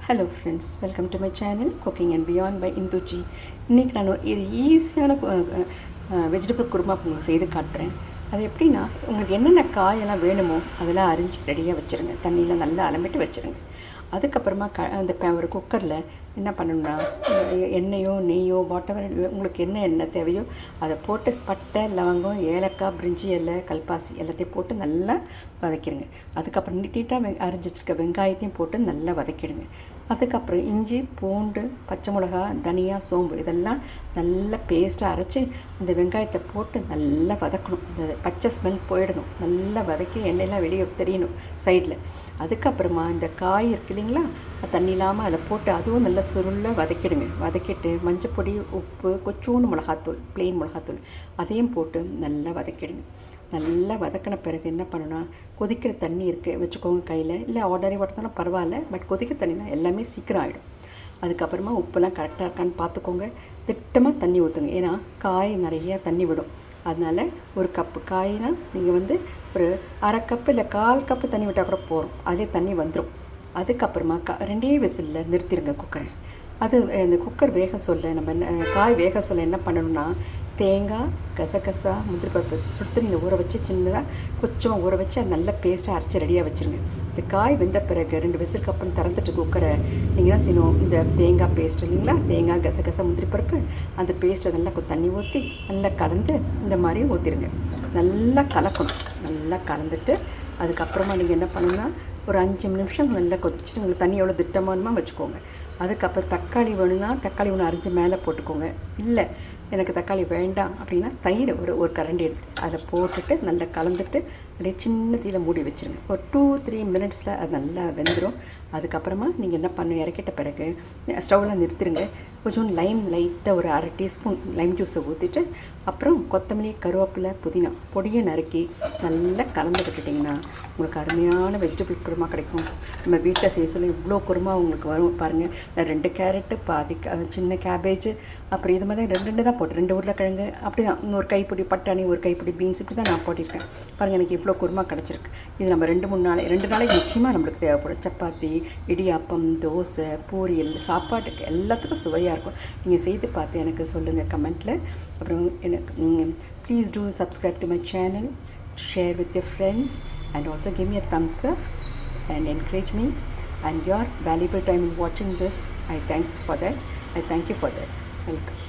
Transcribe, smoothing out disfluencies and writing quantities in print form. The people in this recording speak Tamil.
Hello friends, welcome to my channel cooking and beyond by Induji. இன்றைக்கி நான் ஒரு ஈஸியான வெஜிடபிள் குருமா உங்களுக்கு செய்து காட்டுறேன். அது எப்படின்னா, உங்களுக்கு என்னென்ன காயெல்லாம் வேணுமோ அதெல்லாம் அரிஞ்சு ரெடியாக வச்சுருங்க. தண்ணியில் நல்லா அலம்பிட்டு வச்சுருங்க. அதுக்கப்புறமா அந்த ஒரு குக்கரில் என்ன பண்ணணும்னா, எண்ணெயோ நெய்யோ வாட்டவர் உங்களுக்கு என்ன எண்ணெய் தேவையோ அதை போட்டு பட்டை, லவங்கம், ஏலக்காய், பிரிஞ்சி இலை, கல்பாசி எல்லாத்தையும் போட்டு நல்லா வதக்கிடுங்க. அதுக்கப்புறம் நீட்டாக அரிஞ்சு வச்சுருக்க வெங்காயத்தையும் போட்டு நல்லா வதக்கிடுங்க. அதுக்கப்புறம் இஞ்சி, பூண்டு, பச்சை மிளகா, தனியா, சோம்பு இதெல்லாம் நல்லா பேஸ்ட்டாக அரைச்சி அந்த வெங்காயத்தை போட்டு நல்லா வதக்கணும். இந்த பச்சை ஸ்மெல் போயிடணும். நல்லா வதக்கி எண்ணெயெல்லாம் வெளியே தெரியணும் சைடில். அதுக்கப்புறமா இந்த காய் இருக்கு இல்லைங்களா, தண்ணி இல்லாமல் அதை போட்டு அதுவும் நல்லா சுருளாக வதக்கிடுங்க. வதக்கிட்டு மஞ்சப்பொடி, உப்பு, கொஞ்சோண்டு மிளகாத்தூள், ப்ளெயின் மிளகாத்தூள் அதையும் போட்டு நல்லா வதக்கிடுங்க. நல்லா வதக்கின பிறகு என்ன பண்ணணும்னா, கொதிக்கிற தண்ணி இருக்குது வச்சுக்கோங்க கையில், இல்லை ஆர்டரி வாட்டர்னாலும் பரவாயில்ல, பட் கொதிக்கிற தண்ணினா எல்லாமே சீக்கிரம் ஆகிடும். அதுக்கப்புறமா உப்பெல்லாம் கரெக்டாக இருக்கான்னு பார்த்துக்கோங்க. திட்டமாக தண்ணி ஊற்றுங்க. ஏன்னா காய் நிறையா தண்ணி விடும். அதனால் ஒரு கப்பு காய்னால் நீங்கள் ஒரு அரை கப்பு இல்லை 1/4 கப்பு தண்ணி விட்டால் கூட போகிறோம். அதிலே தண்ணி வந்துடும். அதுக்கப்புறமா 2 விசிலில் நிறுத்திடுங்க குக்கரை. அது இந்த குக்கர் வேக சொல்ல காய் வேக சொல்ல என்ன பண்ணணும்னா, தேங்காய், கசகசா, முந்திரி பருப்பு சுடுதண்ணியில் ஊற வச்சு சின்னதாக கொஞ்சமாக ஊற வச்சு அது நல்ல பேஸ்ட்டாக அரைச்சி ரெடியாக வச்சுருங்க. இந்த காய் வெந்த பிறகு 2 விசிலுக்கு அப்புறம் திறந்துட்டு குக்கரை நீங்கள் என்ன செய்யணும், இந்த தேங்காய் பேஸ்ட் இல்லைங்களா, தேங்காய், கசகசா, முந்திரி பருப்பு அந்த பேஸ்ட்டை நல்லா தண்ணி ஊற்றி நல்லா கலந்து இந்த மாதிரி ஊற்றிடுங்க. நல்லா கலக்கணும். நல்லா கலந்துட்டு அதுக்கப்புறமா நீங்கள் என்ன பண்ணணும்னா, ஒரு 5 நிமிஷம் நல்லா கொதிச்சுட்டு உங்களுக்கு தண்ணி எவ்வளோ திட்டமானமாக வச்சுக்கோங்க. அதுக்கப்புறம் தக்காளி வேணும்னா தக்காளி ஒன்று அரிஞ்சு மேலே போட்டுக்கோங்க. இல்லை எனக்கு தக்காளி வேண்டாம் அப்படின்னா தயிர் ஒரு கரண்டி எடுத்து அதை போட்டுட்டு நல்லா கலந்துட்டு அப்படியே சின்ன தீயில் மூடி வச்சுருங்க. ஒரு 2-3 மினிட்ஸில் அது நல்லா வெந்துடும். அதுக்கப்புறமா நீங்கள் என்ன பண்ணணும், இறக்கிட்ட பிறகு ஸ்டவ்வில் நிறுத்திடுங்க. கொஞ்சம் லைட்டாக ஒரு 1/2 டீஸ்பூன் லைம் ஜூஸை ஊற்றிட்டு அப்புறம் கொத்தமல்லி, கருவேப்பிலை, புதினா பொடியை நறுக்கி நல்லா கலந்து விட்டுட்டிங்கன்னா உங்களுக்கு அருமையான வெஜிடபிள் குருமா கிடைக்கும். நம்ம வீட்டில் செய்ய சொல்லி இவ்வளோ குருமா உங்களுக்கு வரும் பாருங்கள். நான் 2 கேரட்டு, பாதி சின்ன கேபேஜ், அப்புறம் இது மாதிரி 2 தான் போட்டு 2 உருளைக்கிழங்கு, அப்படி தான் ஒரு கைப்பிடி பட்டாணி, ஒரு கைப்பிடி பீன்ஸ், இப்படி தான் நான் போட்டிருக்கேன் பாருங்கள். எனக்கு இவ்வளோ குருமா கிடச்சிருக்கு. இது நம்ம 2 நாளைக்கு நிச்சயமாக நம்மளுக்கு தேவைப்படும். சப்பாத்தி, இடியாப்பம், தோசை, பூரியல், சாப்பாட்டுக்கு எல்லாத்துக்கும் சுவையாக இருக்கும். நீங்கள் செய்து பார்த்து எனக்கு சொல்லுங்கள் கமெண்ட்டில். அப்புறம் எனக்கு please do subscribe to my channel, share with your friends and also give me a thumbs up and encourage me, and your valuable time in watching this. I thank you for that. Welcome.